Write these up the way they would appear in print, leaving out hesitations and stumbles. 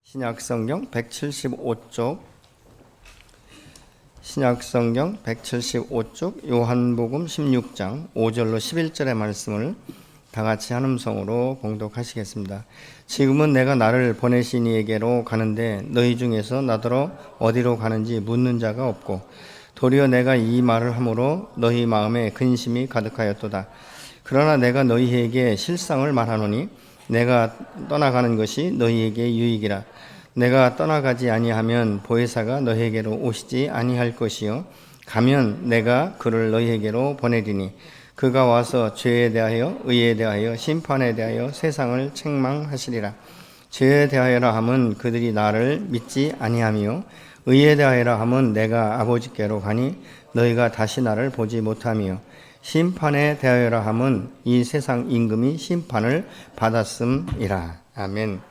신약성경 175쪽 신약성경 175쪽 요한복음 16장 5절로 11절의 말씀을 다같이 한음성으로 봉독하시겠습니다. 지금은 내가 나를 보내신 이에게로 가는데 너희 중에서 나더러 어디로 가는지 묻는 자가 없고 도리어 내가 이 말을 함으로 너희 마음에 근심이 가득하였도다. 그러나 내가 너희에게 실상을 말하노니 내가 떠나가는 것이 너희에게 유익이라. 내가 떠나가지 아니하면 보혜사가 너희에게로 오시지 아니할 것이요 가면 내가 그를 너희에게로 보내리니 그가 와서 죄에 대하여 의에 대하여 심판에 대하여 세상을 책망하시리라. 죄에 대하여라 함은 그들이 나를 믿지 아니하며 의에 대하여라 함은 내가 아버지께로 가니 너희가 다시 나를 보지 못하며 심판에 대하여라 함은 이 세상 임금이 심판을 받았음이라. 아멘.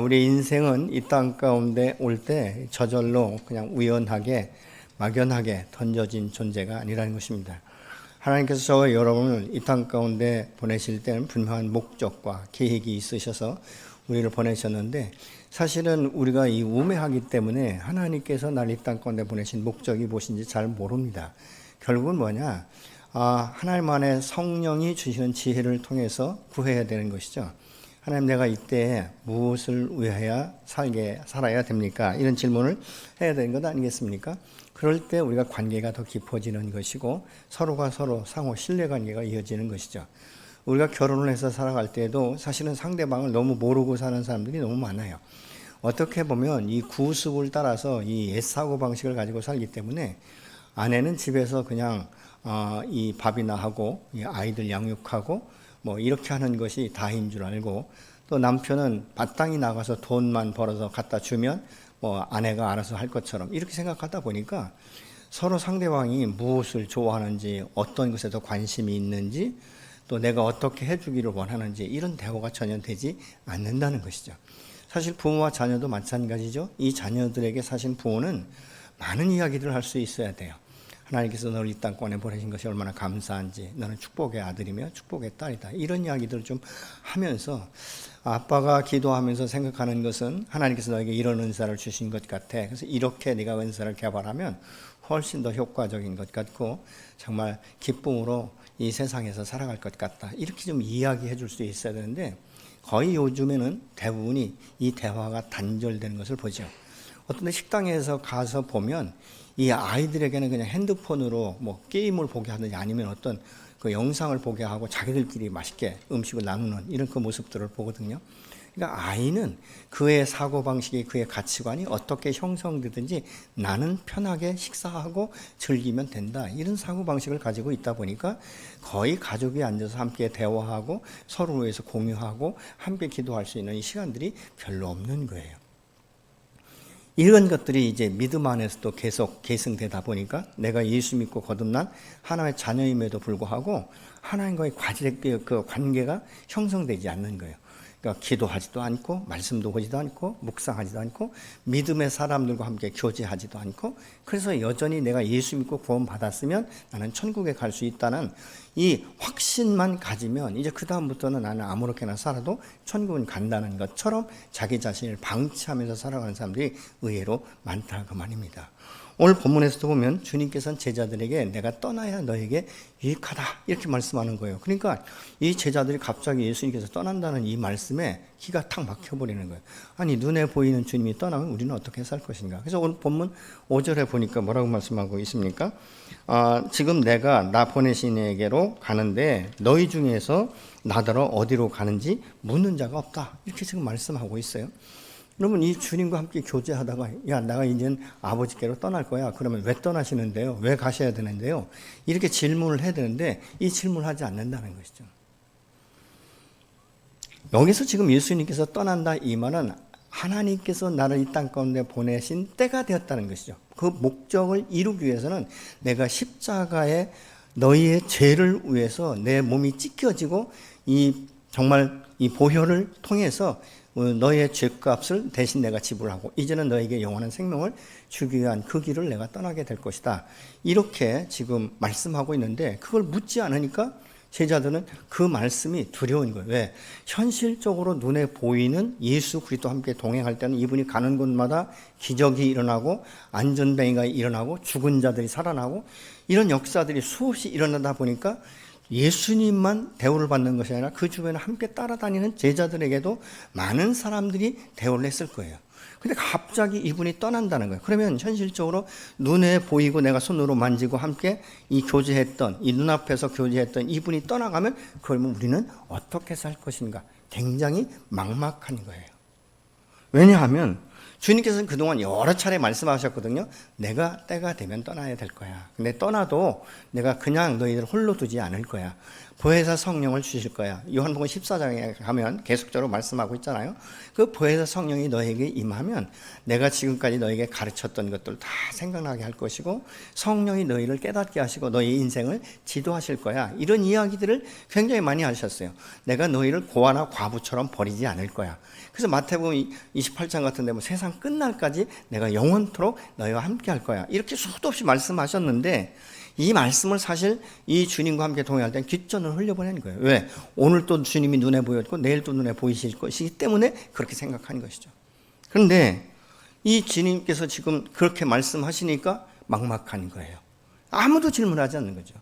우리 인생은 이 땅 가운데 올 때 저절로 그냥 우연하게 막연하게 던져진 존재가 아니라는 것입니다. 하나님께서 저와 여러분을 이 땅 가운데 보내실 때는 분명한 목적과 계획이 있으셔서 우리를 보내셨는데 사실은 우리가 이 우매하기 때문에 하나님께서 나를 이 땅 가운데 보내신 목적이 무엇인지 잘 모릅니다. 결국은 뭐냐? 하나님 안에 성령이 주시는 지혜를 통해서 구해야 되는 것이죠. 하나님, 내가 이때 무엇을 위하여 살아야 됩니까? 이런 질문을 해야 되는 것 아니겠습니까? 그럴 때 우리가 관계가 더 깊어지는 것이고 서로가 서로 상호 신뢰관계가 이어지는 것이죠. 우리가 결혼을 해서 살아갈 때에도 사실은 상대방을 너무 모르고 사는 사람들이 너무 많아요. 어떻게 보면 이 구습을 따라서 이 옛 사고방식을 가지고 살기 때문에 아내는 집에서 그냥 이 밥이나 하고 이 아이들 양육하고 뭐 이렇게 하는 것이 다인 줄 알고, 또 남편은 마땅히 나가서 돈만 벌어서 갖다 주면 뭐 아내가 알아서 할 것처럼 이렇게 생각하다 보니까 서로 상대방이 무엇을 좋아하는지, 어떤 것에 더 관심이 있는지, 또 내가 어떻게 해주기를 원하는지 이런 대화가 전혀 되지 않는다는 것이죠. 사실 부모와 자녀도 마찬가지죠. 이 자녀들에게 사실 부모는 많은 이야기들을 할 수 있어야 돼요. 하나님께서 너를 이 땅권에 보내신 것이 얼마나 감사한지, 너는 축복의 아들이며 축복의 딸이다, 이런 이야기들을 좀 하면서, 아빠가 기도하면서 생각하는 것은 하나님께서 너에게 이런 은사를 주신 것 같아, 그래서 이렇게 네가 은사를 개발하면 훨씬 더 효과적인 것 같고 정말 기쁨으로 이 세상에서 살아갈 것 같다, 이렇게 좀 이야기해 줄 수 있어야 되는데 거의 요즘에는 대부분이 이 대화가 단절되는 것을 보죠. 어떤 식당에서 가서 보면 이 아이들에게는 그냥 핸드폰으로 뭐 게임을 보게 하든지 아니면 어떤 그 영상을 보게 하고 자기들끼리 맛있게 음식을 나누는 이런 그 모습들을 보거든요. 그러니까 아이는 그의 사고방식이, 그의 가치관이 어떻게 형성되든지 나는 편하게 식사하고 즐기면 된다, 이런 사고방식을 가지고 있다 보니까 거의 가족이 앉아서 함께 대화하고 서로를 위해서 공유하고 함께 기도할 수 있는 이 시간들이 별로 없는 거예요. 이런 것들이 이제 믿음 안에서도 계속 계승되다 보니까 내가 예수 믿고 거듭난 하나님의 자녀임에도 불구하고 하나님과의 그 관계가 형성되지 않는 거예요. 그러니까 기도하지도 않고 말씀도 보지도 않고 묵상하지도 않고 믿음의 사람들과 함께 교제하지도 않고, 그래서 여전히 내가 예수 믿고 구원 받았으면 나는 천국에 갈 수 있다는 이 확신만 가지면 이제 그 다음부터는 나는 아무렇게나 살아도 천국은 간다는 것처럼 자기 자신을 방치하면서 살아가는 사람들이 의외로 많다, 그 말입니다. 오늘 본문에서도 보면 주님께서는 제자들에게 내가 떠나야 너에게 유익하다, 이렇게 말씀하는 거예요. 그러니까 이 제자들이 갑자기 예수님께서 떠난다는 이 말씀에 기가 탁 막혀버리는 거예요. 아니, 눈에 보이는 주님이 떠나면 우리는 어떻게 살 것인가. 그래서 오늘 본문 5절에 보니까 뭐라고 말씀하고 있습니까? 지금 내가 나 보내신 이에게로 가는데 너희 중에서 나더러 어디로 가는지 묻는 자가 없다, 이렇게 지금 말씀하고 있어요. 여러분, 이 주님과 함께 교제하다가 야, 내가 이제는 아버지께로 떠날 거야. 그러면 왜 떠나시는데요? 왜 가셔야 되는데요? 이렇게 질문을 해야 되는데 이 질문을 하지 않는다는 것이죠. 여기서 지금 예수님께서 떠난다, 이 말은 하나님께서 나를 이 땅 가운데 보내신 때가 되었다는 것이죠. 그 목적을 이루기 위해서는 내가 십자가에 너희의 죄를 위해서 내 몸이 찢겨지고 정말 이 보혈을 통해서 너의 죄값을 대신 내가 지불하고 이제는 너에게 영원한 생명을 주기 위한 그 길을 내가 떠나게 될 것이다, 이렇게 지금 말씀하고 있는데 그걸 묻지 않으니까 제자들은 그 말씀이 두려운 거예요. 왜? 현실적으로 눈에 보이는 예수 그리스도와 함께 동행할 때는 이분이 가는 곳마다 기적이 일어나고 안전뱅이가 일어나고 죽은 자들이 살아나고 이런 역사들이 수없이 일어나다 보니까 예수님만 대우를 받는 것이 아니라 그 주변에 함께 따라다니는 제자들에게도 많은 사람들이 대우를 했을 거예요. 근데 갑자기 이분이 떠난다는 거예요. 그러면 현실적으로 눈에 보이고 내가 손으로 만지고 함께 이 교제했던, 이 눈앞에서 교제했던 이분이 떠나가면 그러면 우리는 어떻게 살 것인가? 굉장히 막막한 거예요. 왜냐하면 주님께서는 그동안 여러 차례 말씀하셨거든요. 내가 때가 되면 떠나야 될 거야. 근데 떠나도 내가 그냥 너희들 홀로 두지 않을 거야. 보혜사 성령을 주실 거야. 요한복음 14장에 가면 계속적으로 말씀하고 있잖아요. 그 보혜사 성령이 너에게 임하면 내가 지금까지 너에게 가르쳤던 것들 다 생각나게 할 것이고 성령이 너희를 깨닫게 하시고 너희 인생을 지도하실 거야. 이런 이야기들을 굉장히 많이 하셨어요. 내가 너희를 고아나 과부처럼 버리지 않을 거야. 그래서 마태복음 28장 같은 데 세상 끝날까지 내가 영원토록 너희와 함께 할 거야. 이렇게 수도 없이 말씀하셨는데 이 말씀을 사실 이 주님과 함께 동행할 때는 귓전을 흘려보내는 거예요. 왜? 오늘 또 주님이 눈에 보였고 내일 또 눈에 보이실 것이기 때문에 그렇게 생각하는 것이죠. 그런데 이 주님께서 지금 그렇게 말씀하시니까 막막한 거예요. 아무도 질문하지 않는 거죠.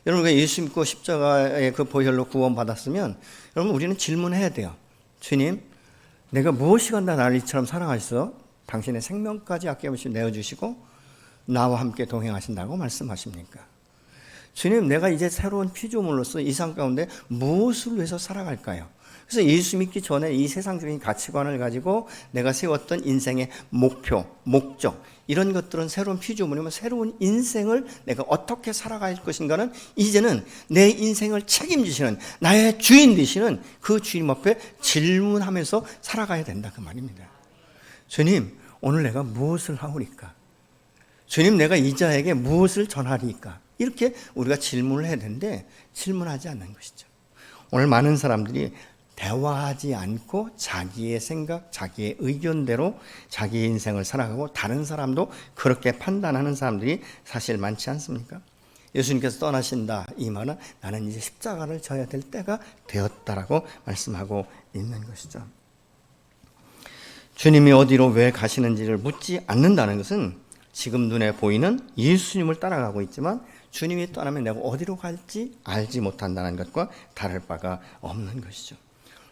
여러분, 예수 믿고 십자가의 그 보혈로 구원받았으면 여러분 우리는 질문해야 돼요. 주님, 내가 무엇이건가 나를 이처럼 사랑하셔서 당신의 생명까지 아낌없이 내어주시고 나와 함께 동행하신다고 말씀하십니까? 주님, 내가 이제 새로운 피조물로서 이 세상 가운데 무엇을 위해서 살아갈까요? 그래서 예수 믿기 전에 이 세상적인 가치관을 가지고 내가 세웠던 인생의 목표, 목적 이런 것들은 새로운 피조물이면 새로운 인생을 내가 어떻게 살아갈 것인가는 이제는 내 인생을 책임지시는 나의 주인 되시는 그 주님 앞에 질문하면서 살아가야 된다 그 말입니다. 주님, 오늘 내가 무엇을 하오리까? 주님, 내가 이 자에게 무엇을 전하리까? 이렇게 우리가 질문을 해야 되는데 질문하지 않는 것이죠. 오늘 많은 사람들이 대화하지 않고 자기의 생각, 자기의 의견대로 자기의 인생을 살아가고 다른 사람도 그렇게 판단하는 사람들이 사실 많지 않습니까? 예수님께서 떠나신다 이 말은 나는 이제 십자가를 져야 될 때가 되었다라고 말씀하고 있는 것이죠. 주님이 어디로 왜 가시는지를 묻지 않는다는 것은 지금 눈에 보이는 예수님을 따라가고 있지만 주님이 떠나면 내가 어디로 갈지 알지 못한다는 것과 다를 바가 없는 것이죠.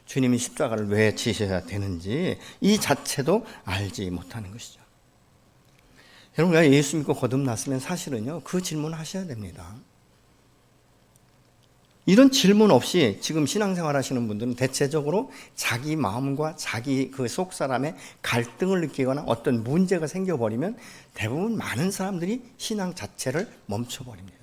주님이 십자가를 왜 지셔야 되는지 이 자체도 알지 못하는 것이죠. 여러분, 예수 믿고 거듭났으면 사실은요 그 질문을 하셔야 됩니다. 이런 질문 없이 지금 신앙생활 하시는 분들은 대체적으로 자기 마음과 자기 그 속 사람의 갈등을 느끼거나 어떤 문제가 생겨버리면 대부분 많은 사람들이 신앙 자체를 멈춰버립니다.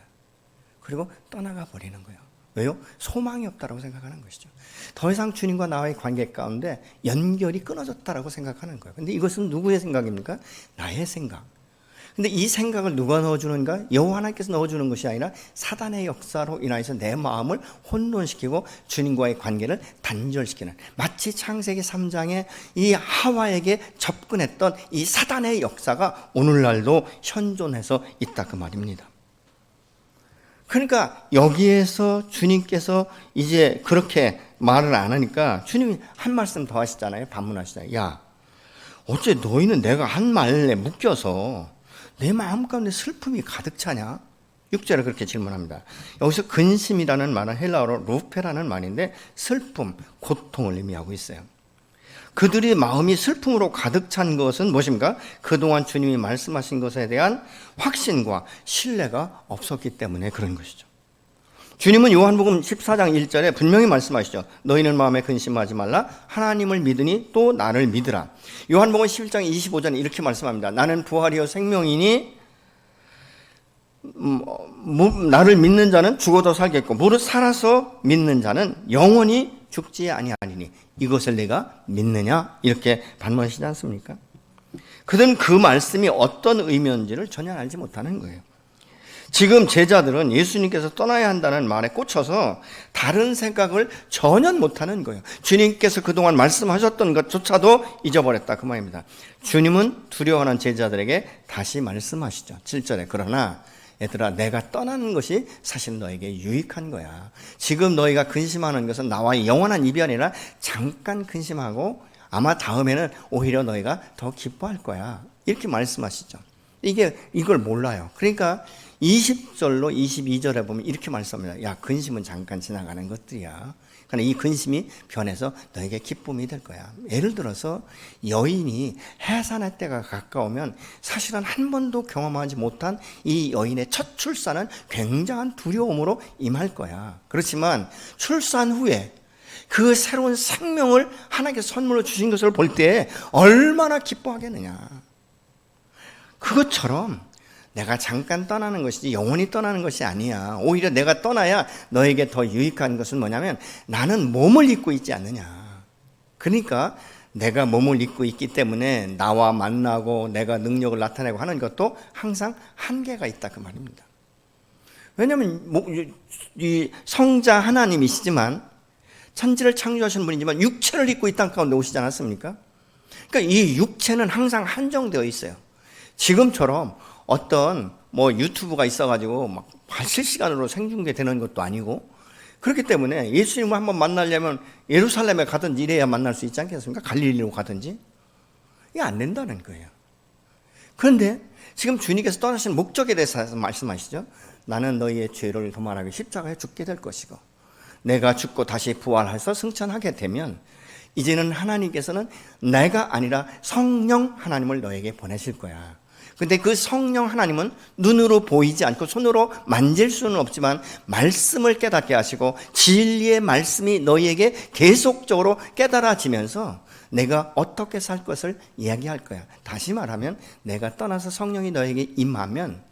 그리고 떠나가 버리는 거예요. 왜요? 소망이 없다라고 생각하는 것이죠. 더 이상 주님과 나와의 관계 가운데 연결이 끊어졌다라고 생각하는 거예요. 근데 이것은 누구의 생각입니까? 나의 생각. 근데 이 생각을 누가 넣어주는가? 여호와 하나님께서 넣어주는 것이 아니라 사단의 역사로 인하여서 내 마음을 혼돈시키고 주님과의 관계를 단절시키는, 마치 창세기 3장에 이 하와에게 접근했던 이 사단의 역사가 오늘날도 현존해서 있다 그 말입니다. 그러니까 여기에서 주님께서 이제 그렇게 말을 안 하니까 주님이 한 말씀 더 하시잖아요. 반문하시잖아요. 야, 어째 너희는 내가 한 말에 묶여서 내 마음 가운데 슬픔이 가득 차냐? 6절에 그렇게 질문합니다. 여기서 근심이라는 말은 헬라어로 루페라는 말인데 슬픔, 고통을 의미하고 있어요. 그들의 마음이 슬픔으로 가득 찬 것은 무엇입니까? 그동안 주님이 말씀하신 것에 대한 확신과 신뢰가 없었기 때문에 그런 것이죠. 주님은 요한복음 14장 1절에 분명히 말씀하시죠. 너희는 마음에 근심하지 말라. 하나님을 믿으니 또 나를 믿으라. 요한복음 11장 25절에 이렇게 말씀합니다. 나는 부활이요 생명이니 나를 믿는 자는 죽어도 살겠고 무릇 살아서 믿는 자는 영원히 죽지 아니하리니 이것을 내가 믿느냐? 이렇게 반문하시지 않습니까? 그들은 그 말씀이 어떤 의미인지를 전혀 알지 못하는 거예요. 지금 제자들은 예수님께서 떠나야 한다는 말에 꽂혀서 다른 생각을 전혀 못하는 거예요. 주님께서 그동안 말씀하셨던 것조차도 잊어버렸다 그 말입니다. 주님은 두려워하는 제자들에게 다시 말씀하시죠. 7절에 그러나 얘들아, 내가 떠나는 것이 사실 너에게 유익한 거야. 지금 너희가 근심하는 것은 나와의 영원한 이별이 아니라 잠깐 근심하고 아마 다음에는 오히려 너희가 더 기뻐할 거야. 이렇게 말씀하시죠. 이걸 몰라요. 그러니까 20절로 22절에 보면 이렇게 말씀합니다. 야, 근심은 잠깐 지나가는 것들이야. 그러나 이 근심이 변해서 너에게 기쁨이 될 거야. 예를 들어서 여인이 해산할 때가 가까우면 사실은 한 번도 경험하지 못한 이 여인의 첫 출산은 굉장한 두려움으로 임할 거야. 그렇지만 출산 후에 그 새로운 생명을 하나님께서 선물로 주신 것을 볼 때 얼마나 기뻐하겠느냐. 그것처럼 내가 잠깐 떠나는 것이지 영원히 떠나는 것이 아니야. 오히려 내가 떠나야 너에게 더 유익한 것은 뭐냐면 나는 몸을 입고 있지 않느냐. 그러니까 내가 몸을 입고 있기 때문에 나와 만나고 내가 능력을 나타내고 하는 것도 항상 한계가 있다 그 말입니다. 왜냐하면 이 성자 하나님이시지만 천지를 창조하신 분이지만 육체를 입고 이 땅 가운데 오시지 않았습니까? 그러니까 이 육체는 항상 한정되어 있어요. 지금처럼 어떤 유튜브가 있어가지고 막 실시간으로 생중계되는 것도 아니고 그렇기 때문에 예수님을 한번 만나려면 예루살렘에 가든지 이래야 만날 수 있지 않겠습니까? 갈릴리로 가든지. 이게 안 된다는 거예요. 그런데 지금 주님께서 떠나신 목적에 대해서 말씀하시죠. 나는 너희의 죄를 도말하기 십자가에 죽게 될 것이고 내가 죽고 다시 부활해서 승천하게 되면 이제는 하나님께서는 내가 아니라 성령 하나님을 너에게 보내실 거야. 근데 그 성령 하나님은 눈으로 보이지 않고 손으로 만질 수는 없지만 말씀을 깨닫게 하시고 진리의 말씀이 너희에게 계속적으로 깨달아지면서 내가 어떻게 살 것을 이야기할 거야. 다시 말하면 내가 떠나서 성령이 너에게 임하면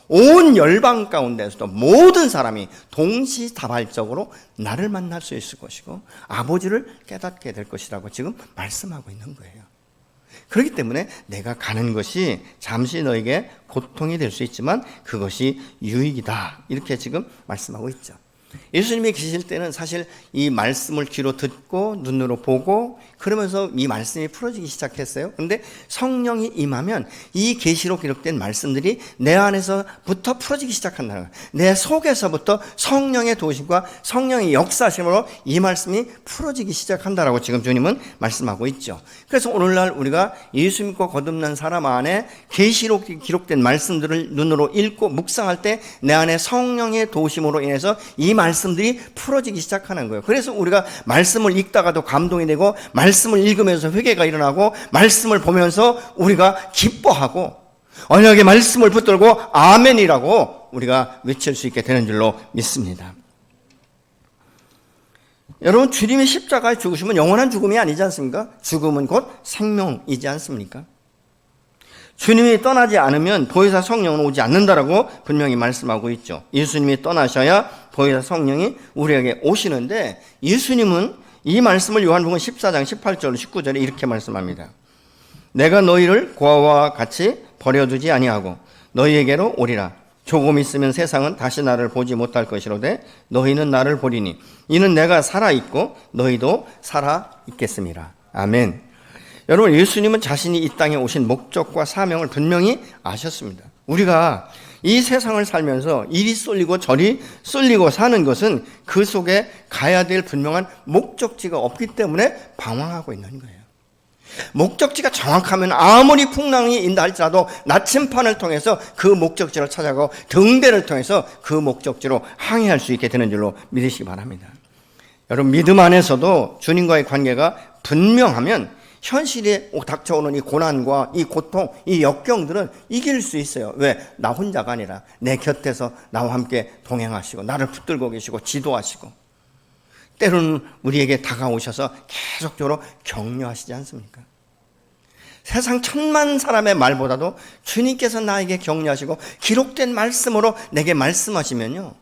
온 열방 가운데서도 모든 사람이 동시다발적으로 나를 만날 수 있을 것이고 아버지를 깨닫게 될 것이라고 지금 말씀하고 있는 거예요. 그렇기 때문에 내가 가는 것이 잠시 너에게 고통이 될 수 있지만 그것이 유익이다. 이렇게 지금 말씀하고 있죠. 예수님이 계실 때는 사실 이 말씀을 귀로 듣고 눈으로 보고 그러면서 이 말씀이 풀어지기 시작했어요. 그런데 성령이 임하면 이 계시로 기록된 말씀들이 내 안에서부터 풀어지기 시작한다는 거예요. 내 속에서부터 성령의 도심과 성령의 역사심으로 이 말씀이 풀어지기 시작한다라고 지금 주님은 말씀하고 있죠. 그래서 오늘날 우리가 예수 믿고 거듭난 사람 안에 계시로 기록된 말씀들을 눈으로 읽고 묵상할 때 내 안에 성령의 도심으로 인해서 이 말씀들이 풀어지기 시작하는 거예요. 그래서 우리가 말씀을 읽다가도 감동이 되고 말씀을 읽으면서 회개가 일어나고 말씀을 보면서 우리가 기뻐하고 언약의 말씀을 붙들고 아멘이라고 우리가 외칠 수 있게 되는 줄로 믿습니다. 여러분, 주님의 십자가에 죽으시면 영원한 죽음이 아니지 않습니까? 죽음은 곧 생명이지 않습니까? 주님이 떠나지 않으면 보혜사 성령은 오지 않는다라고 분명히 말씀하고 있죠. 예수님이 떠나셔야 보혜사 성령이 우리에게 오시는데 예수님은 이 말씀을 요한복음 14장 18절 19절에 이렇게 말씀합니다. 내가 너희를 고아와 같이 버려두지 아니하고 너희에게로 오리라. 조금 있으면 세상은 다시 나를 보지 못할 것이로되 너희는 나를 보리니 이는 내가 살아있고 너희도 살아있겠습니다. 아멘. 여러분, 예수님은 자신이 이 땅에 오신 목적과 사명을 분명히 아셨습니다. 우리가 이 세상을 살면서 이리 쏠리고 저리 쏠리고 사는 것은 그 속에 가야 될 분명한 목적지가 없기 때문에 방황하고 있는 거예요. 목적지가 정확하면 아무리 풍랑이 인다 할지라도 나침판을 통해서 그 목적지를 찾아가고 등대를 통해서 그 목적지로 항해할 수 있게 되는 줄로 믿으시기 바랍니다. 여러분, 믿음 안에서도 주님과의 관계가 분명하면 현실에 닥쳐오는 이 고난과 이 고통, 이 역경들은 이길 수 있어요. 왜? 나 혼자가 아니라 내 곁에서 나와 함께 동행하시고 나를 붙들고 계시고 지도하시고 때로는 우리에게 다가오셔서 계속적으로 격려하시지 않습니까? 세상 천만 사람의 말보다도 주님께서 나에게 격려하시고 기록된 말씀으로 내게 말씀하시면요,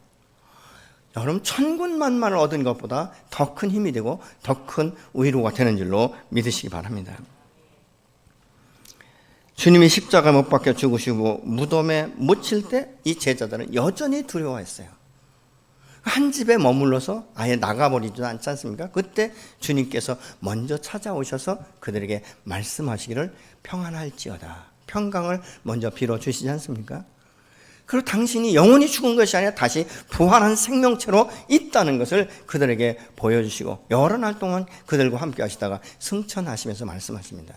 여러분, 천군만마를 얻은 것보다 더 큰 힘이 되고 더 큰 위로가 되는 줄로 믿으시기 바랍니다. 주님이 십자가 못 박혀 죽으시고 무덤에 묻힐 때 이 제자들은 여전히 두려워했어요. 한 집에 머물러서 아예 나가버리지 않지 않습니까? 그때 주님께서 먼저 찾아오셔서 그들에게 말씀하시기를 평안할지어다, 평강을 먼저 빌어주시지 않습니까? 그리고 당신이 영원히 죽은 것이 아니라 다시 부활한 생명체로 있다는 것을 그들에게 보여주시고 여러 날 동안 그들과 함께 하시다가 승천하시면서 말씀하십니다.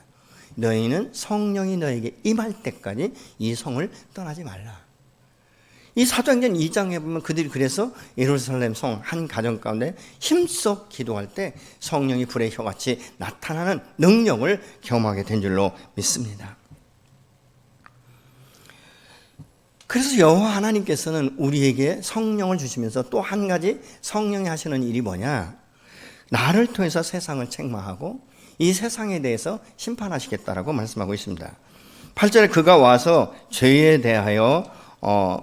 너희는 성령이 너에게 임할 때까지 이 성을 떠나지 말라. 이 사도행전 2장에 보면 그들이 그래서 예루살렘 성 한 가정 가운데 힘써 기도할 때 성령이 불의 혀같이 나타나는 능력을 경험하게 된 줄로 믿습니다. 그래서 여호와 하나님께서는 우리에게 성령을 주시면서 또 한 가지 성령이 하시는 일이 뭐냐? 나를 통해서 세상을 책망하고 이 세상에 대해서 심판하시겠다라고 말씀하고 있습니다. 8절에 그가 와서 죄에 대하여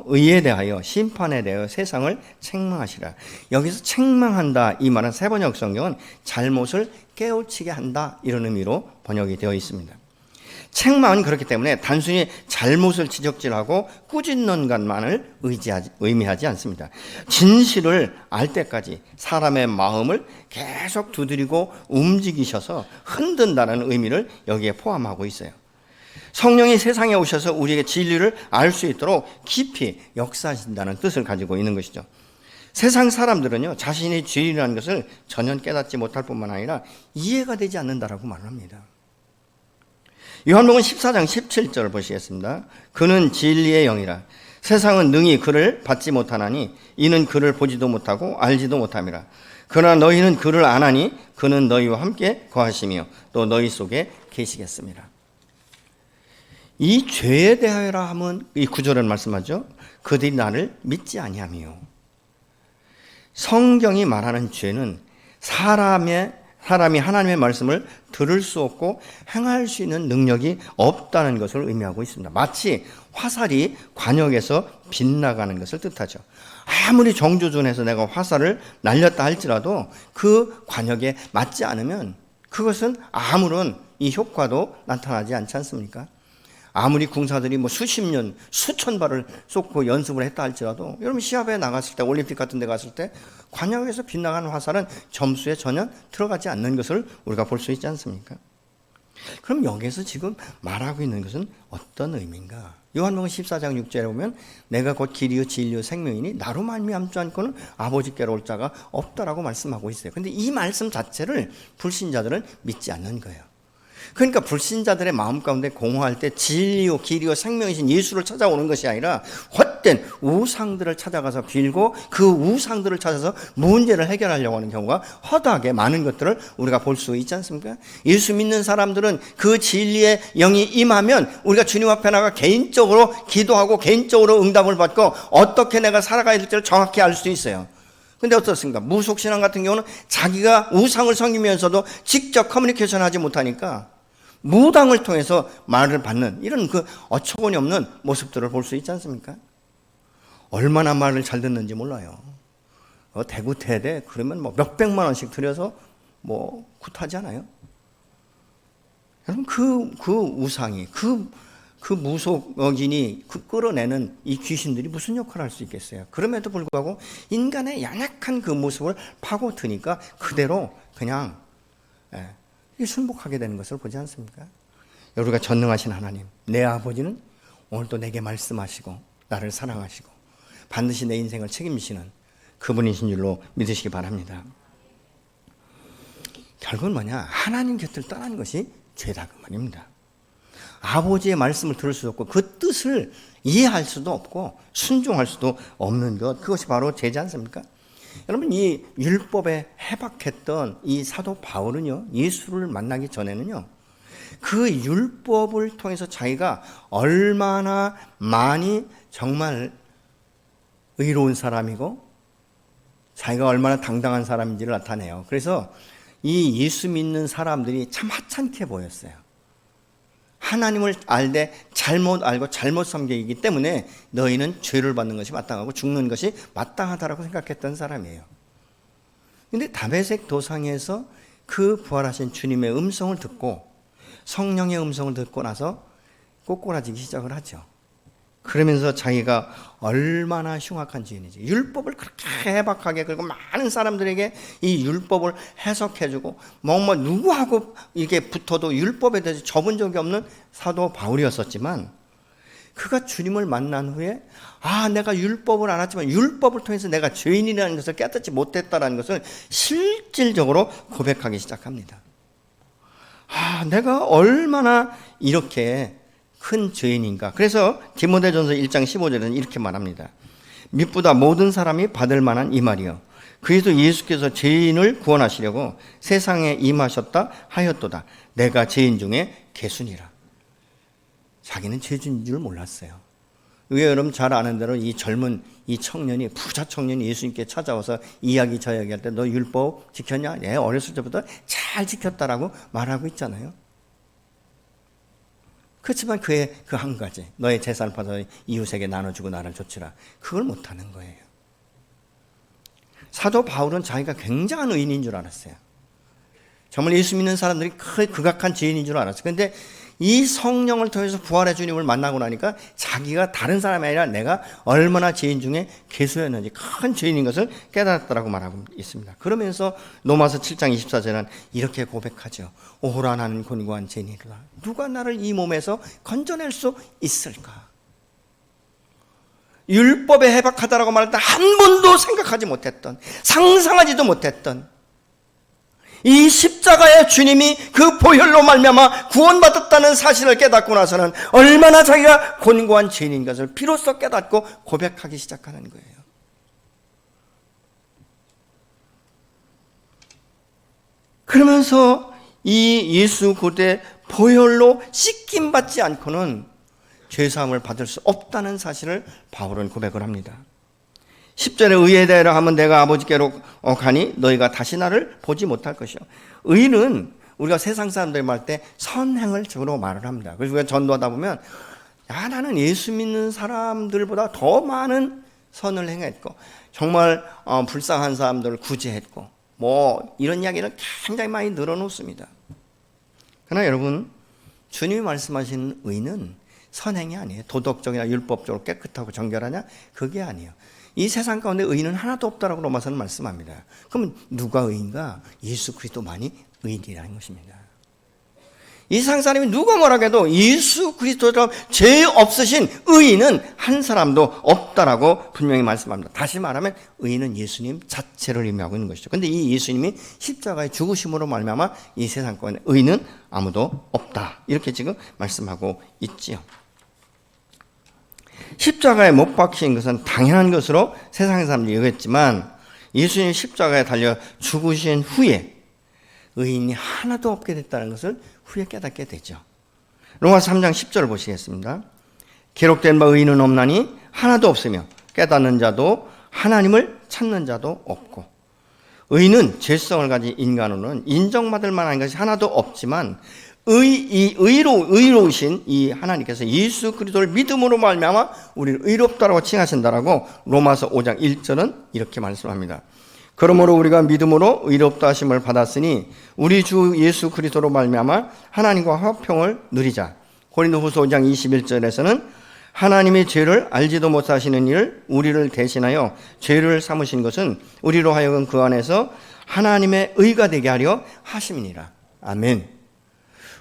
의에 대하여 심판에 대하여 세상을 책망하시라. 여기서 책망한다 이 말은 세번역 성경은 잘못을 깨우치게 한다 이런 의미로 번역이 되어 있습니다. 책망은 그렇기 때문에 단순히 잘못을 지적질하고 꾸짖는 것만을 의미하지 않습니다. 진실을 알 때까지 사람의 마음을 계속 두드리고 움직이셔서 흔든다는 의미를 여기에 포함하고 있어요. 성령이 세상에 오셔서 우리에게 진리를 알 수 있도록 깊이 역사하신다는 뜻을 가지고 있는 것이죠. 세상 사람들은요, 자신이 진리라는 것을 전혀 깨닫지 못할 뿐만 아니라 이해가 되지 않는다라고 말합니다. 요한복음 14장 17절을 보시겠습니다. 그는 진리의 영이라. 세상은 능히 그를 받지 못하나니 이는 그를 보지도 못하고 알지도 못함이라. 그러나 너희는 그를 아나니 그는 너희와 함께 거하시며 또 너희 속에 계시겠습니다. 이 죄에 대하여라 하면 이 구절은 말씀하죠. 그들이 나를 믿지 아니하며. 성경이 말하는 죄는 사람이 하나님의 말씀을 들을 수 없고 행할 수 있는 능력이 없다는 것을 의미하고 있습니다. 마치 화살이 관역에서 빗나가는 것을 뜻하죠. 아무리 정조준해서 내가 화살을 날렸다 할지라도 그 관역에 맞지 않으면 그것은 아무런 이 효과도 나타나지 않지 않습니까? 아무리 군사들이 수십 년, 수천 발을 쏟고 연습을 했다 할지라도 여러분 시합에 나갔을 때, 올림픽 같은 데 갔을 때 관역에서 빗나가는 화살은 점수에 전혀 들어가지 않는 것을 우리가 볼 수 있지 않습니까? 그럼 여기서 지금 말하고 있는 것은 어떤 의미인가? 요한복음 14장 6절에 보면 내가 곧 길이요 진리요 생명이니 나로 말미암지 않고는 아버지께로 올 자가 없다라고 말씀하고 있어요. 그런데 이 말씀 자체를 불신자들은 믿지 않는 거예요. 그러니까 불신자들의 마음 가운데 공허할 때 진리요 길이요 생명이신 예수를 찾아오는 것이 아니라 헛된 우상들을 찾아가서 빌고 그 우상들을 찾아서 문제를 해결하려고 하는 경우가 허다하게 많은 것들을 우리가 볼 수 있지 않습니까? 예수 믿는 사람들은 그 진리의 영이 임하면 우리가 주님 앞에 나가 개인적으로 기도하고 개인적으로 응답을 받고 어떻게 내가 살아가야 될지를 정확히 알 수 있어요. 근데 어떻습니까? 무속신앙 같은 경우는 자기가 우상을 섬기면서도 직접 커뮤니케이션 하지 못하니까 무당을 통해서 말을 받는 이런 그 어처구니 없는 모습들을 볼 수 있지 않습니까? 얼마나 말을 잘 듣는지 몰라요. 대구 대대 그러면 몇백만 원씩 들여서 굿하지 않아요? 여러분 그 우상이 그 무속인이 끌어내는 이 귀신들이 무슨 역할을 할 수 있겠어요? 그럼에도 불구하고 인간의 연약한 그 모습을 파고드니까 그대로 그냥 순복하게 되는 것을 보지 않습니까? 우리가 전능하신 하나님, 내 아버지는 오늘도 내게 말씀하시고 나를 사랑하시고 반드시 내 인생을 책임지시는 그분이신 줄로 믿으시기 바랍니다. 결국은 뭐냐? 하나님 곁을 떠난 것이 죄다 그 말입니다. 아버지의 말씀을 들을 수도 없고 그 뜻을 이해할 수도 없고 순종할 수도 없는 것, 그것이 바로 죄지 않습니까? 여러분 이 율법에 해박했던 이 사도 바울은요, 예수를 만나기 전에는요, 그 율법을 통해서 자기가 얼마나 많이 정말 의로운 사람이고 자기가 얼마나 당당한 사람인지를 나타내요. 그래서 이 예수 믿는 사람들이 참 하찮게 보였어요. 하나님을 알되 잘못 알고 잘못 섬기기 때문에 너희는 죄를 받는 것이 마땅하고 죽는 것이 마땅하다라고 생각했던 사람이에요. 그런데 다메섹 도상에서 그 부활하신 주님의 음성을 듣고 성령의 음성을 듣고 나서 꼬꾸라지기 시작을 하죠. 그러면서 자기가 얼마나 흉악한 죄인인지, 율법을 그렇게 해박하게, 그리고 많은 사람들에게 이 율법을 해석해주고 누구하고 이게 붙어도 율법에 대해서 접은 적이 없는 사도 바울이었었지만 그가 주님을 만난 후에 내가 율법을 알았지만 율법을 통해서 내가 죄인이라는 것을 깨닫지 못했다는 것을 실질적으로 고백하기 시작합니다. 내가 얼마나 이렇게 큰 죄인인가. 그래서 디모데전서 1장 15절에는 이렇게 말합니다. mit보다 모든 사람이 받을 만한 이 말이요, 그리스도 예수께서 죄인을 구원하시려고 세상에 임하셨다 하였도다. 내가 죄인 중에 개순이라. 자기는 죄인인 줄 몰랐어요. 왜 여러분 잘 아는 대로 이 젊은 이 청년이, 부자 청년이 예수님께 찾아와서 이야기 저 이야기할 때 너 율법 지켰냐? 네, 어렸을 때부터 잘 지켰다라고 말하고 있잖아요. 그렇지만 그의 그 한 가지, 너의 재산을 받아 이웃에게 나눠주고 나를 줬지라, 그걸 못하는 거예요. 사도 바울은 자기가 굉장한 의인인 줄 알았어요. 정말 예수 믿는 사람들이 극악한 죄인인 줄 알았어요. 그런데 이 성령을 통해서 부활의 주님을 만나고 나니까 자기가 다른 사람이 아니라 내가 얼마나 죄인 중에 괴수였는지, 큰 죄인인 것을 깨달았다라고 말하고 있습니다. 그러면서 로마서 7장 24절은 이렇게 고백하죠. 오호라, 나는 곤고한 죄인이라. 누가 나를 이 몸에서 건져낼 수 있을까? 율법에 해박하다라고 말할 때 한 번도 생각하지 못했던, 상상하지도 못했던 이 십자가의 주님이 그 보혈로 말미암아 구원받았다는 사실을 깨닫고 나서는 얼마나 자기가 곤고한 죄인인 것을 비로소 깨닫고 고백하기 시작하는 거예요. 그러면서 이 예수 그리스도의 보혈로 씻김 받지 않고는 죄사함을 받을 수 없다는 사실을 바울은 고백을 합니다. 10절에 의에 대하여 하면 내가 아버지께로 가니 너희가 다시 나를 보지 못할 것이요. 의는 우리가 세상 사람들이 말할 때 선행을 주로 말을 합니다. 그래서 우리가 전도하다 보면 나는 예수 믿는 사람들보다 더 많은 선을 행했고 정말 불쌍한 사람들을 구제했고 이런 이야기를 굉장히 많이 늘어놓습니다. 그러나 여러분, 주님이 말씀하시는 의는 선행이 아니에요. 도덕적이나 율법적으로 깨끗하고 정결하냐? 그게 아니에요. 이 세상 가운데 의인은 하나도 없다라고 로마서는 말씀합니다. 그러면 누가 의인가? 예수 그리스도만이 의인이라는 것입니다. 이 세상 사람이 누가 뭐라고 해도 예수 그리스도처럼 죄 없으신 의인은 한 사람도 없다라고 분명히 말씀합니다. 다시 말하면 의인은 예수님 자체를 의미하고 있는 것이죠. 그런데 이 예수님이 십자가의 죽으심으로 말미암아 이 세상 가운데 의인은 아무도 없다, 이렇게 지금 말씀하고 있지요. 십자가에 못 박힌 것은 당연한 것으로 세상의 사람들이 여겼지만 예수님이 십자가에 달려 죽으신 후에 의인이 하나도 없게 됐다는 것을 후에 깨닫게 되죠. 로마서 3장 10절을 보시겠습니다. 기록된 바 의인은 없나니 하나도 없으며 깨닫는 자도 하나님을 찾는 자도 없고. 의인은 죄성을 가진 인간으로는 인정받을 만한 것이 하나도 없지만 의로우신 이 하나님께서 예수 그리스도를 믿음으로 말미암아 우리를 의롭다라고 칭하신다라고 로마서 5장 1절은 이렇게 말씀합니다. 그러므로 우리가 믿음으로 의롭다 하심을 받았으니 우리 주 예수 그리스도로 말미암아 하나님과 화평을 누리자. 고린도후서 5장 21절에서는 하나님이 죄를 알지도 못하시는 일을 우리를 대신하여 죄를 삼으신 것은 우리로 하여금 그 안에서 하나님의 의가 되게 하려 하심이니라. 아멘.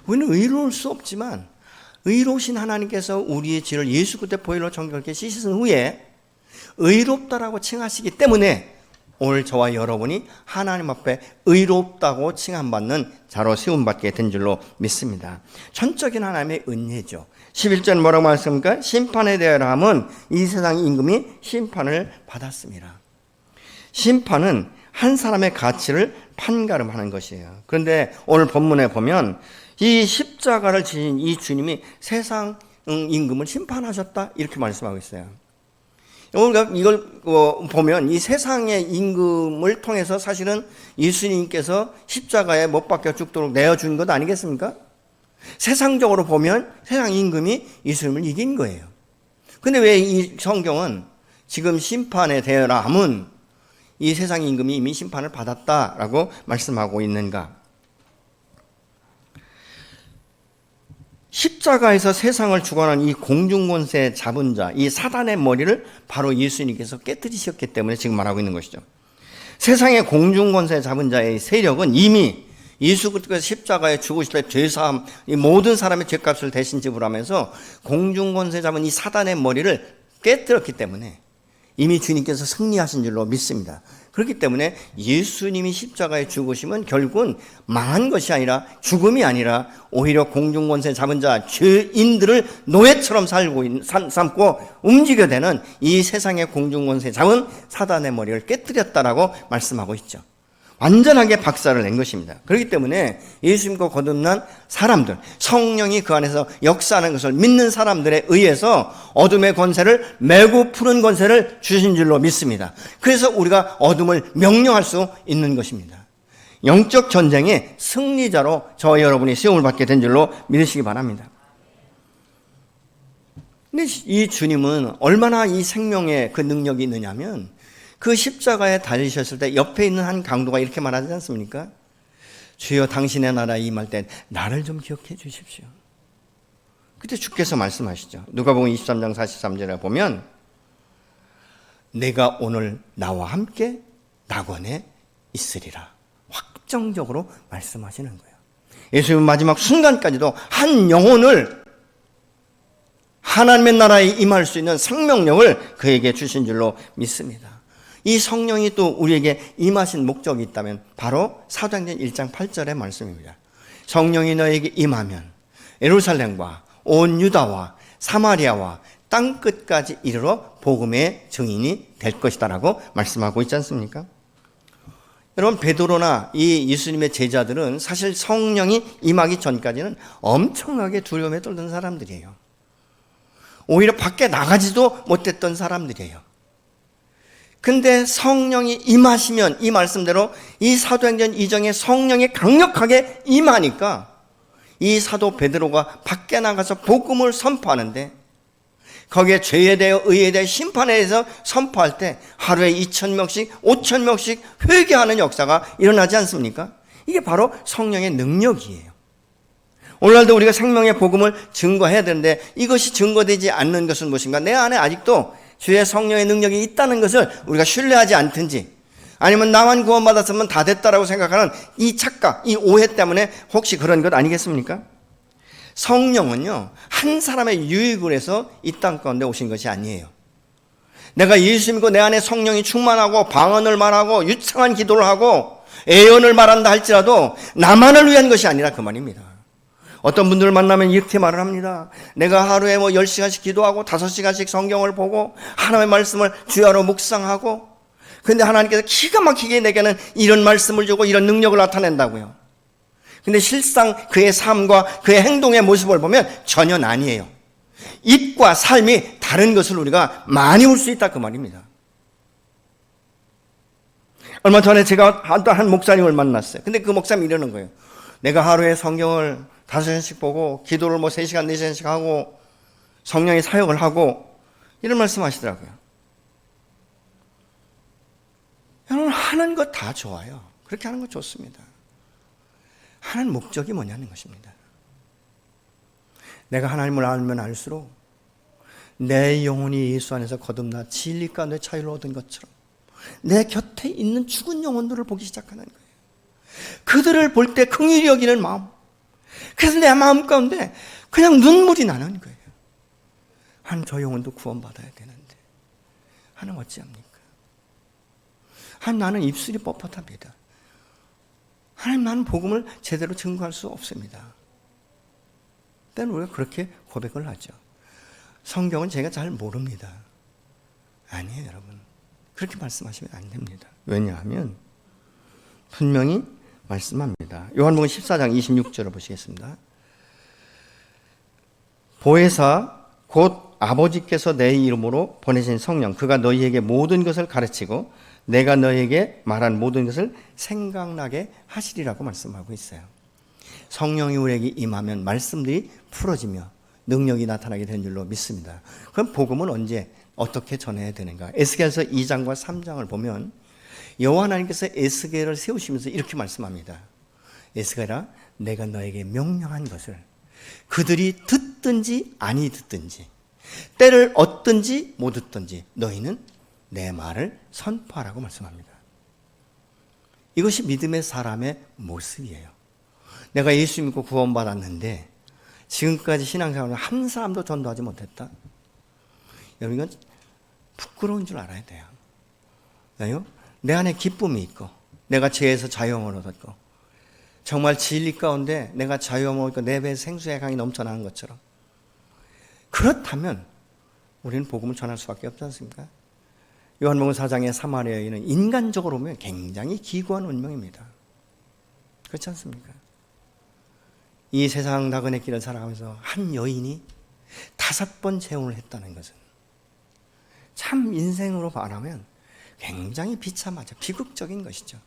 우리는 의로울 수 없지만 의로우신 하나님께서 우리의 죄를 예수 그리스도의 보혈로 정결케 씻으신 후에 의롭다라고 칭하시기 때문에 오늘 저와 여러분이 하나님 앞에 의롭다고 칭함받는 자로 세움받게 된 줄로 믿습니다. 전적인 하나님의 은혜죠. 11절 뭐라고 말씀합니까? 심판에 대하여 하면 이 세상 임금이 심판을 받았습니다. 심판은 한 사람의 가치를 판가름하는 것이에요. 그런데 오늘 본문에 보면 이 십자가를 지신 이 주님이 세상 임금을 심판하셨다, 이렇게 말씀하고 있어요. 이걸 보면 이 세상의 임금을 통해서 사실은 예수님께서 십자가에 못 박혀 죽도록 내어준 것 아니겠습니까? 세상적으로 보면 세상 임금이 예수님을 이긴 거예요. 근데 왜 이 성경은 지금 심판에 대하여 함은 이 세상 임금이 이미 심판을 받았다라고 말씀하고 있는가? 십자가에서 세상을 주관하는 이 공중권세 잡은 자, 이 사단의 머리를 바로 예수님께서 깨뜨리셨기 때문에 지금 말하고 있는 것이죠. 세상의 공중권세 잡은 자의 세력은 이미 예수 그리스도께서 십자가에 죽으실 때 죄사함, 이 모든 사람의 죄값을 대신 지불하면서 공중권세 잡은 이 사단의 머리를 깨뜨렸기 때문에 이미 주님께서 승리하신 줄로 믿습니다. 그렇기 때문에 예수님이 십자가에 죽으시면 결국은 망한 것이 아니라, 죽음이 아니라 오히려 공중권세 잡은 자, 죄인들을 노예처럼 삼고 움직여대는 이 세상의 공중권세 잡은 사단의 머리를 깨뜨렸다라고 말씀하고 있죠. 완전하게 박살을 낸 것입니다. 그렇기 때문에 예수 믿고 거듭난 사람들, 성령이 그 안에서 역사하는 것을 믿는 사람들에 의해서 어둠의 권세를 매고 푸는 권세를 주신 줄로 믿습니다. 그래서 우리가 어둠을 명령할 수 있는 것입니다. 영적 전쟁의 승리자로 저와 여러분이 시험을 받게 된 줄로 믿으시기 바랍니다. 근데 이 주님은 얼마나 이 생명의 그 능력이 있느냐면, 그 십자가에 달리셨을 때 옆에 있는 한 강도가 이렇게 말하지 않습니까? 주여 당신의 나라에 임할 때 나를 좀 기억해 주십시오. 그때 주께서 말씀하시죠. 누가복음 23장 43절에 보면 내가 오늘 나와 함께 낙원에 있으리라. 확정적으로 말씀하시는 거예요. 예수님은 마지막 순간까지도 한 영혼을 하나님의 나라에 임할 수 있는 생명력을 그에게 주신 줄로 믿습니다. 이 성령이 또 우리에게 임하신 목적이 있다면 바로 사도행전 1장 8절의 말씀입니다. 성령이 너에게 임하면 예루살렘과 온 유다와 사마리아와 땅끝까지 이르러 복음의 증인이 될 것이다라고 말씀하고 있지 않습니까? 여러분, 베드로나 이 예수님의 제자들은 사실 성령이 임하기 전까지는 엄청나게 두려움에 떨던 사람들이에요. 오히려 밖에 나가지도 못했던 사람들이에요. 근데 성령이 임하시면 이 말씀대로 이 사도행전 2장에 성령이 강력하게 임하니까 이 사도 베드로가 밖에 나가서 복음을 선포하는데, 거기에 죄에 대해 의에 대해 심판에 대해서 선포할 때 하루에 2,000명씩 5,000명씩 회개하는 역사가 일어나지 않습니까? 이게 바로 성령의 능력이에요. 오늘날도 우리가 생명의 복음을 증거해야 되는데 이것이 증거되지 않는 것은 무엇인가? 내 안에 아직도 주의 성령의 능력이 있다는 것을 우리가 신뢰하지 않든지, 아니면 나만 구원받았으면 다 됐다라고 생각하는 이 착각, 이 오해 때문에 혹시 그런 것 아니겠습니까? 성령은요, 한 사람의 유익을 해서 이 땅 가운데 오신 것이 아니에요. 내가 예수 믿고 내 안에 성령이 충만하고 방언을 말하고 유창한 기도를 하고 애언을 말한다 할지라도 나만을 위한 것이 아니라 그 말입니다. 어떤 분들을 만나면 이렇게 말을 합니다. 내가 하루에 10시간씩 기도하고 5시간씩 성경을 보고 하나님의 말씀을 주야로 묵상하고, 근데 하나님께서 기가 막히게 내게는 이런 말씀을 주고 이런 능력을 나타낸다고요. 근데 실상 그의 삶과 그의 행동의 모습을 보면 전혀 아니에요. 입과 삶이 다른 것을 우리가 많이 볼 수 있다 그 말입니다. 얼마 전에 제가 한 목사님을 만났어요. 근데 그 목사님이 이러는 거예요. 내가 하루에 성경을 5시간씩 보고 기도를 3시간 4시간씩 하고 성령의 사역을 하고 이런 말씀 하시더라고요. 여러분, 하는 것 다 좋아요. 그렇게 하는 거 좋습니다. 하는 목적이 뭐냐는 것입니다. 내가 하나님을 알면 알수록 내 영혼이 예수 안에서 거듭나 진리 가운데 자유를 얻은 것처럼 내 곁에 있는 죽은 영혼들을 보기 시작하는 거예요. 그들을 볼 때 긍휼히 여기는 마음, 그래서 내 마음 가운데 그냥 눈물이 나는 거예요. 한 저 영혼도 구원받아야 되는데 하나님 어찌합니까? 나는 입술이 뻣뻣합니다. 하나님, 나는 복음을 제대로 증거할 수 없습니다. 때는 우리가 그렇게 고백을 하죠. 성경은 제가 잘 모릅니다. 아니에요, 여러분. 그렇게 말씀하시면 안 됩니다. 왜냐하면 분명히 말씀합니다. 요한복음 14장 26절을 보시겠습니다. 보혜사 곧 아버지께서 내 이름으로 보내신 성령, 그가 너희에게 모든 것을 가르치고 내가 너희에게 말한 모든 것을 생각나게 하시리라고 말씀하고 있어요. 성령이 우리에게 임하면 말씀들이 풀어지며 능력이 나타나게 된 줄로 믿습니다. 그럼 복음은 언제 어떻게 전해야 되는가? 에스겔서 2장과 3장을 보면 여호와 하나님께서 에스겔을 세우시면서 이렇게 말씀합니다. 에스겔아, 내가 너에게 명령한 것을 그들이 듣든지 아니 듣든지 때를 얻든지 못 얻든지 너희는 내 말을 선포하라고 말씀합니다. 이것이 믿음의 사람의 모습이에요. 내가 예수 믿고 구원받았는데 지금까지 신앙생활을 한 사람도 전도하지 못했다. 여러분 이건 부끄러운 줄 알아야 돼요. 왜요? 내 안에 기쁨이 있고 내가 죄에서 자유함을 얻었고 정말 진리 가운데 내가 자유함을 얻고 내 배에 생수의 강이 넘쳐나는 것처럼 그렇다면 우리는 복음을 전할 수밖에 없지 않습니까? 요한복음 4장의 사마리아 여인은 인간적으로 보면 굉장히 기구한 운명입니다. 그렇지 않습니까? 이 세상 나그네 길을 살아가면서 한 여인이 5번 재혼을 했다는 것은 참 인생으로 말하면 굉장히 비참하죠. 비극적인 것이죠.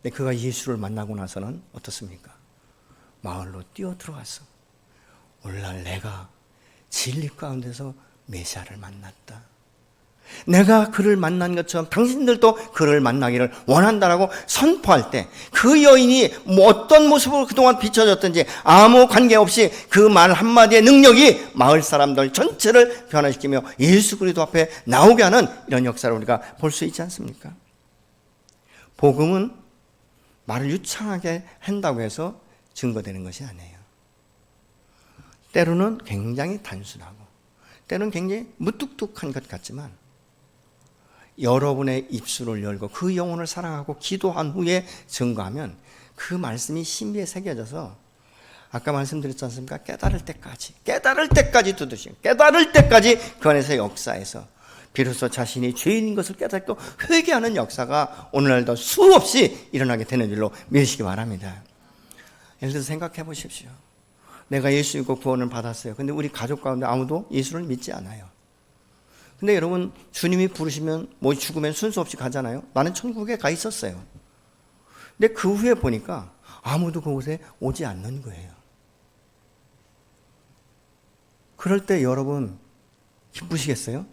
근데 그가 예수를 만나고 나서는 어떻습니까? 마을로 뛰어 들어갔어. 오늘날 내가 진리 가운데서 메시아를 만났다. 내가 그를 만난 것처럼 당신들도 그를 만나기를 원한다라고 선포할 때 그 여인이 어떤 모습으로 그동안 비춰졌든지 아무 관계없이 그 말 한마디의 능력이 마을 사람들 전체를 변화시키며 예수 그리스도 앞에 나오게 하는 이런 역사를 우리가 볼 수 있지 않습니까? 복음은 말을 유창하게 한다고 해서 증거되는 것이 아니에요. 때로는 굉장히 단순하고 때로는 굉장히 무뚝뚝한 것 같지만 여러분의 입술을 열고 그 영혼을 사랑하고 기도한 후에 증거하면 그 말씀이 신비에 새겨져서 아까 말씀드렸지 않습니까? 깨달을 때까지 두드시고 깨달을 때까지 그 안에서 역사해서 비로소 자신이 죄인인 것을 깨닫고 회개하는 역사가 오늘날도 수없이 일어나게 되는 줄로 믿으시기 바랍니다. 예를 들어서 생각해 보십시오. 내가 예수 믿고 구원을 받았어요. 근데 우리 가족 가운데 아무도 예수를 믿지 않아요. 근데 여러분 주님이 부르시면 뭐 죽으면 순서 없이 가잖아요. 나는 천국에 가 있었어요. 근데 그 후에 보니까 아무도 그곳에 오지 않는 거예요. 그럴 때 여러분 기쁘시겠어요?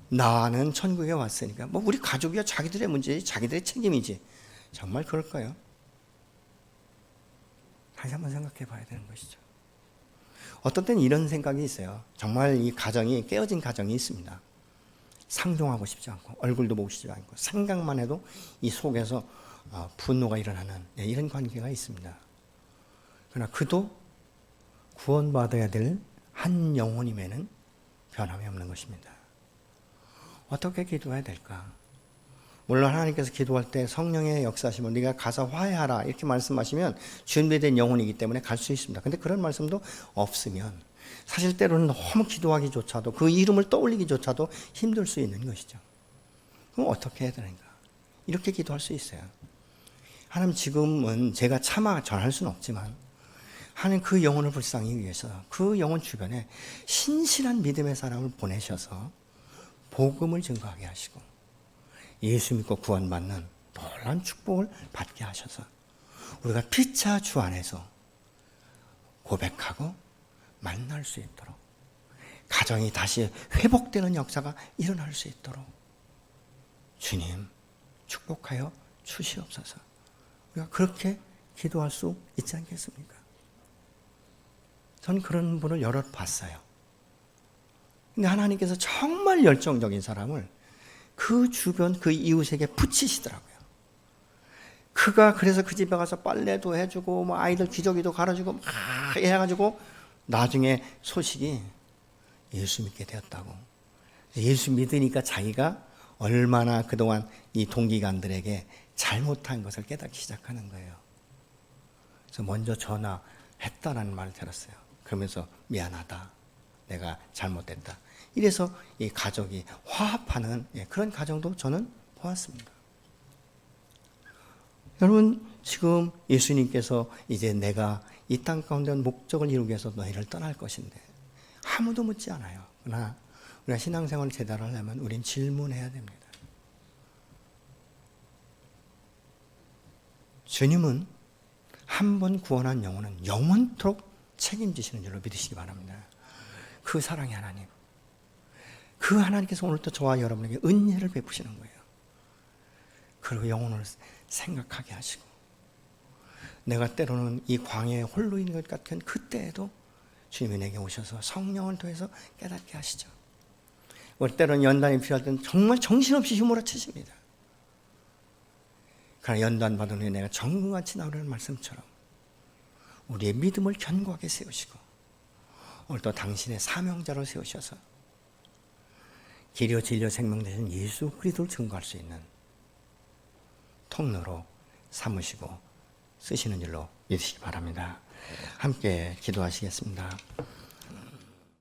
나는 천국에 왔으니까 뭐 우리 가족이야 자기들의 문제지 자기들의 책임이지. 정말 그럴까요? 다시 한번 생각해 봐야 되는 것이죠. 어떤 때는 이런 생각이 있어요. 정말 이 가정이 깨어진 가정이 있습니다. 상종하고 싶지 않고 얼굴도 보고 싶지 않고 생각만 해도 이 속에서 분노가 일어나는 이런 관계가 있습니다. 그러나 그도 구원받아야 될 한 영혼임에는 변함이 없는 것입니다. 어떻게 기도해야 될까? 물론 하나님께서 기도할 때 성령의 역사하시면 네가 가서 화해하라 이렇게 말씀하시면 준비된 영혼이기 때문에 갈 수 있습니다. 근데 그런 말씀도 없으면 사실 때로는 너무 기도하기조차도 그 이름을 떠올리기조차도 힘들 수 있는 것이죠. 그럼 어떻게 해야 되는가? 이렇게 기도할 수 있어요. 하나님 지금은 제가 차마 전할 수는 없지만 하나님 그 영혼을 불쌍히 위해서 그 영혼 주변에 신실한 믿음의 사람을 보내셔서 복음을 증거하게 하시고 예수 믿고 구원받는 놀라운 축복을 받게 하셔서 우리가 피차 주 안에서 고백하고 만날 수 있도록 가정이 다시 회복되는 역사가 일어날 수 있도록 주님 축복하여 주시옵소서. 우리가 그렇게 기도할 수 있지 않겠습니까? 전 그런 분을 여러 봤어요. 근데 하나님께서 정말 열정적인 사람을 그 주변 그 이웃에게 붙이시더라고요. 그가 그래서 그 집에 가서 빨래도 해주고 뭐 아이들 기저귀도 갈아주고 막 해가지고 나중에 소식이 예수 믿게 되었다고. 예수 믿으니까 자기가 얼마나 그동안 이 동기간들에게 잘못한 것을 깨닫기 시작하는 거예요. 그래서 먼저 전화했다라는 말을 들었어요. 그러면서 미안하다. 내가 잘못됐다. 이래서 이 가족이 화합하는 그런 가정도 저는 보았습니다. 여러분 지금 예수님께서 이제 내가 이 땅 가운데 목적을 이루기 위해서 너희를 떠날 것인데 아무도 묻지 않아요. 그러나 우리가 신앙생활을 제대로 하려면 우린 질문해야 됩니다. 주님은 한 번 구원한 영혼은 영원토록 책임지시는 줄로 믿으시기 바랍니다. 그 사랑의 하나님, 그 하나님께서 오늘도 저와 여러분에게 은혜를 베푸시는 거예요. 그리고 영혼을 생각하게 하시고 내가 때로는 이 광야에 홀로 있는 것 같은 그때에도 주님이 내게 오셔서 성령을 통해서 깨닫게 하시죠. 우리 때로는 연단이 필요할 때는 정말 정신없이 휘몰아치십니다. 그러나 연단 받은 후에 내가 정금같이 나오라는 말씀처럼 우리의 믿음을 견고하게 세우시고 오늘 또 당신의 사명자로 세우셔서 길이요 진리요 생명 되신 예수 그리스도를 증거할 수 있는 통로로 삼으시고 쓰시는 줄로 믿으시기 바랍니다. 함께 기도하시겠습니다.